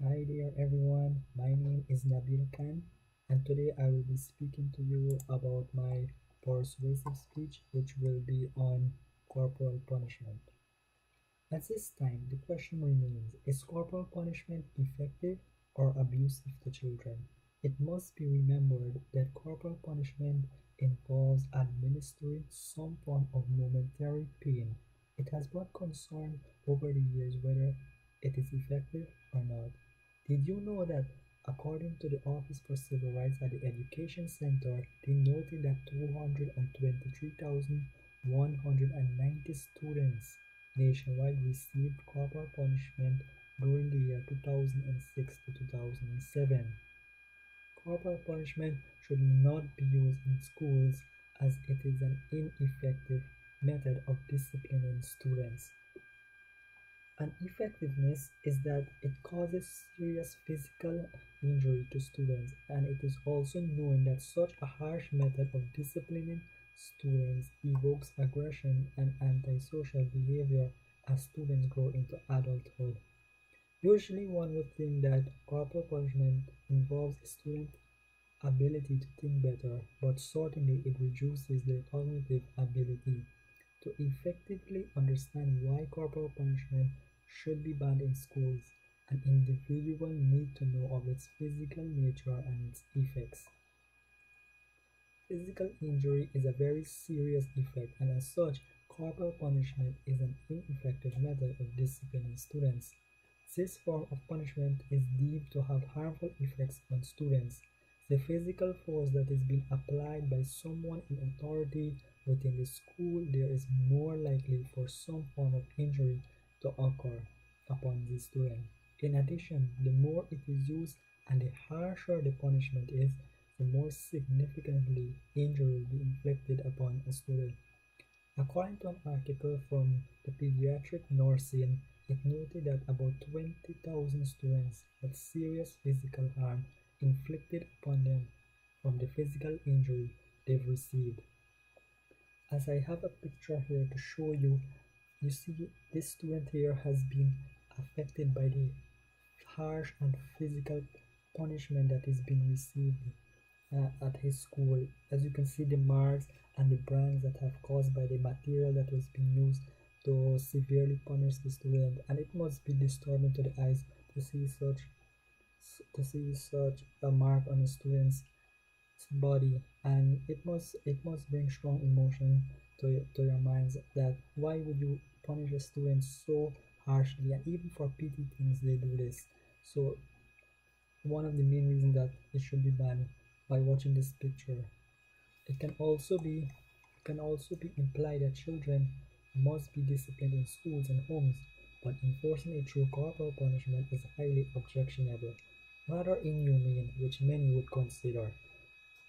Hi there everyone, my name is Nabil Khan and today I will be speaking to you about my persuasive speech which will be on corporal punishment. At this time, the question remains, is corporal punishment effective or abusive to children? It must be remembered that corporal punishment involves administering some form of momentary pain. It has brought concern over the years whether it is effective or not. Did you know that according to the Office for Civil Rights at the Education Center, they noted that 223,190 students nationwide received corporal punishment during the year 2006 to 2007. Corporal punishment should not be used in schools as it is an ineffective method of disciplining students. Ineffectiveness is that it causes serious physical injury to students, and it is also known that such a harsh method of disciplining students evokes aggression and antisocial behavior as students grow into adulthood. Usually, one would think that corporal punishment involves a student's ability to think better, but certainly it reduces their cognitive ability. To effectively understand why corporal punishment should be banned in schools, an individual needs to know of its physical nature and its effects. Physical injury is a very serious effect, and as such, corporal punishment is an ineffective method of disciplining students. This form of punishment is deemed to have harmful effects on students. The physical force that is being applied by someone in authority within the school, there is more likely for some form of injury to occur upon the student. In addition, the more it is used and the harsher the punishment is, the more significantly injury will be inflicted upon a student. According to an article from the Pediatric Nursing, it noted that about 20,000 students had serious physical harm inflicted upon them from the physical injury they've received. As I have a picture here to show you, you see this student here has been affected by the harsh and physical punishment that is being received at his school. As you can see the marks and the brands that have caused by the material that was being used to severely punish the student, and it must be disturbing to the eyes to see such a mark on a student's body, and it must bring strong emotion to your minds that why would you punish a student so harshly, and even for petty things they do this. So one of the main reasons that it should be banned by watching this picture. It can also be implied that children must be disciplined in schools and homes, but enforcing it through corporal punishment is highly objectionable, rather inhumane, which many would consider.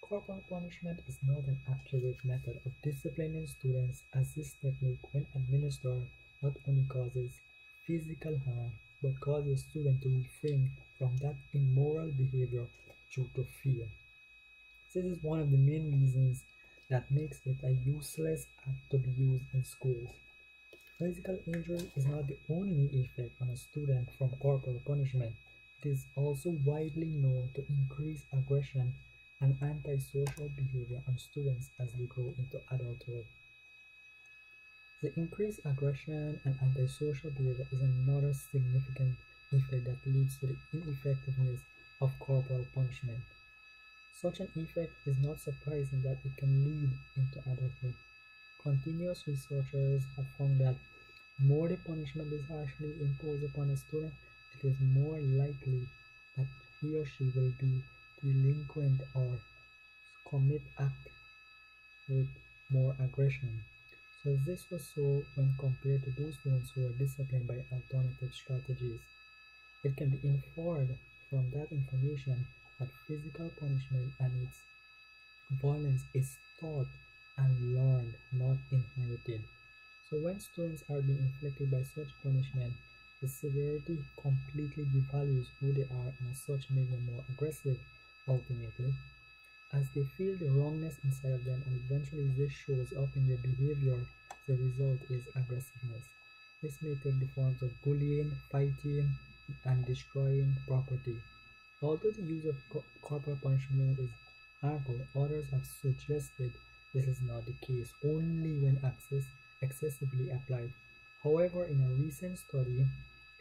Corporal punishment is not an accurate method of disciplining students, as this technique, when administered, not only causes physical harm but causes students to refrain from that immoral behavior due to fear. This is one of the main reasons that makes it a useless act to be used in schools. Physical injury is not the only effect on a student from corporal punishment. It is also widely known to increase aggression and antisocial behavior on students as they grow into adulthood. The increased aggression and antisocial behavior is another significant effect that leads to the ineffectiveness of corporal punishment. Such an effect is not surprising that it can lead into adulthood. Continuous researchers have found that more the punishment is harshly imposed upon a student, it is more likely that he or she will be delinquent or commit act with more aggression. So this was so when compared to those students who are disciplined by alternative strategies. It can be inferred from that information that physical punishment and its violence is taught and learned, not inherited. So when students are being inflicted by such punishment, the severity completely devalues who they are and as such make them more aggressive ultimately. As they feel the wrongness inside of them and eventually this shows up in their behavior, the result is aggressiveness. This may take the forms of bullying, fighting, and destroying property. Although the use of corporal punishment is harmful, others have suggested this is not the case only when excessively applied. However, in a recent study,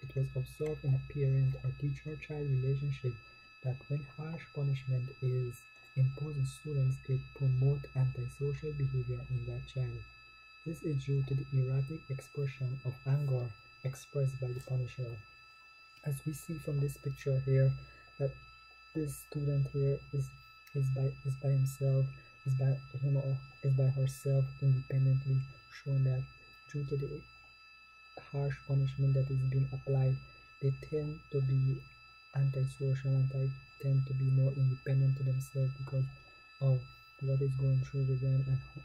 it was observed in a parent or teacher-child relationship that when harsh punishment is imposed on students, it promotes antisocial behavior in that child. This is due to the erratic expression of anger expressed by the punisher. As we see from this picture here, that this student here is by himself, is by him or is by herself independently, showing that due to the harsh punishment that is being applied, they tend to be antisocial and they tend to be more independent to themselves because of what is going through with them,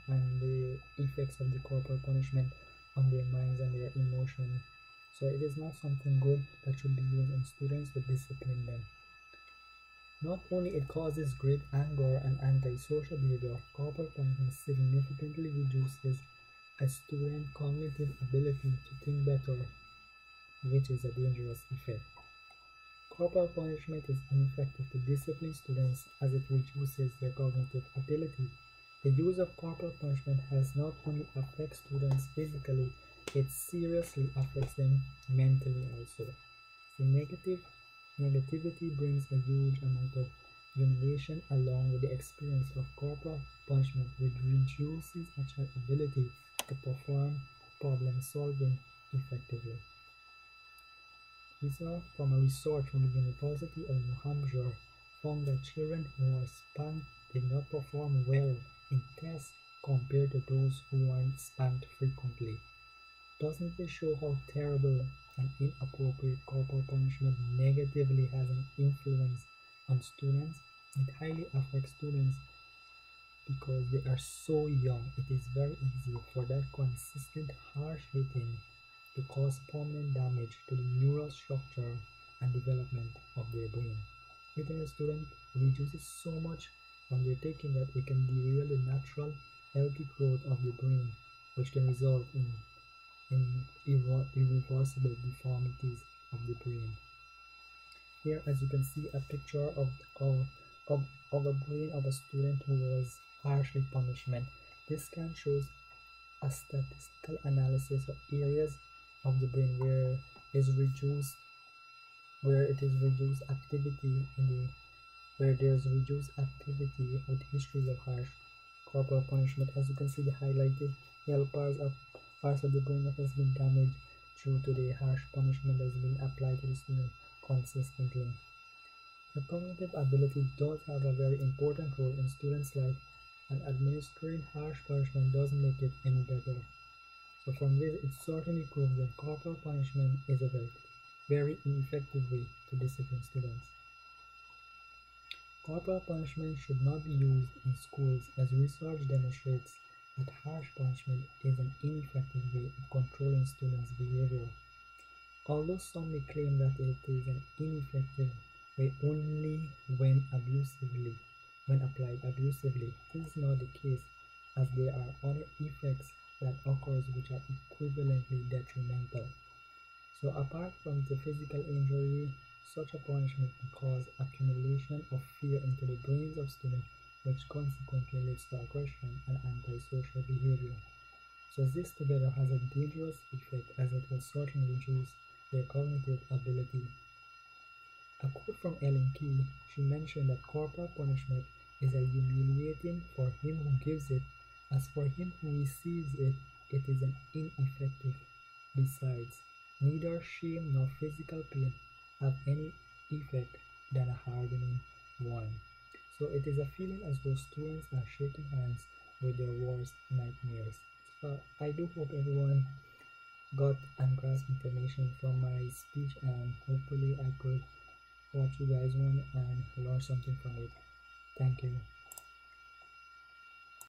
and the effects of the corporal punishment on their minds and their emotions. So it is not something good that should be used on students to discipline them. Not only it causes great anger and antisocial behavior, corporal punishment significantly reduces a student's cognitive ability to think better, which is a dangerous effect. Corporal punishment is ineffective to discipline students as it reduces their cognitive ability. The use of corporal punishment has not only affected students physically, it seriously affects them mentally also. The negativity brings a huge amount of humiliation along with the experience of corporal punishment, which reduces a child's ability to perform problem solving effectively. Results from a research from the University of New Hampshire found that children who were spanked did not perform well in tests compared to those who weren't spanked frequently. Doesn't this show how terrible and inappropriate corporal punishment negatively has an influence on students? It highly affects students because they are so young. It is very easy for that consistent harsh hitting to cause permanent damage to the neural structure and development of their brain. Hitting a student reduces so much when they're taking that it can derail the natural healthy growth of the brain, which can result in irreversible deformities of the brain. Here, as you can see, a picture of a brain of a student who was harshly punishment. This scan shows a statistical analysis of areas of the brain where it is reduced activity where there's reduced activity with histories of harsh corporal punishment. As you can see, the highlighted yellow parts of the brain that has been damaged due to the harsh punishment that has been applied to the student consistently. The cognitive ability does have a very important role in students' life, and administering harsh punishment doesn't make it any better. So from this, it certainly proves that corporal punishment is a very ineffective way to discipline students. Corporal punishment should not be used in schools, as research demonstrates that harsh punishment is an ineffective way of controlling students' behavior. Although some may claim that it is an ineffective way only when applied abusively, this is not the case, as there are other effects that occurs which are equivalently detrimental. So apart from the physical injury, such a punishment can cause accumulation of fear into the brains of students, which consequently leads to aggression and antisocial behavior. So this together has a dangerous effect, as it will certainly reduce their cognitive ability. A quote from Ellen Key, she mentioned that corporal punishment is a humiliating for him who gives it, as for him who receives it, it is an ineffective. Besides, neither shame nor physical pain have any effect than a hardening one. So it is a feeling as though students are shaking hands with their worst nightmares. So I do hope everyone got and grasped information from my speech, and hopefully I could what you guys want and learn something from it. Thank you.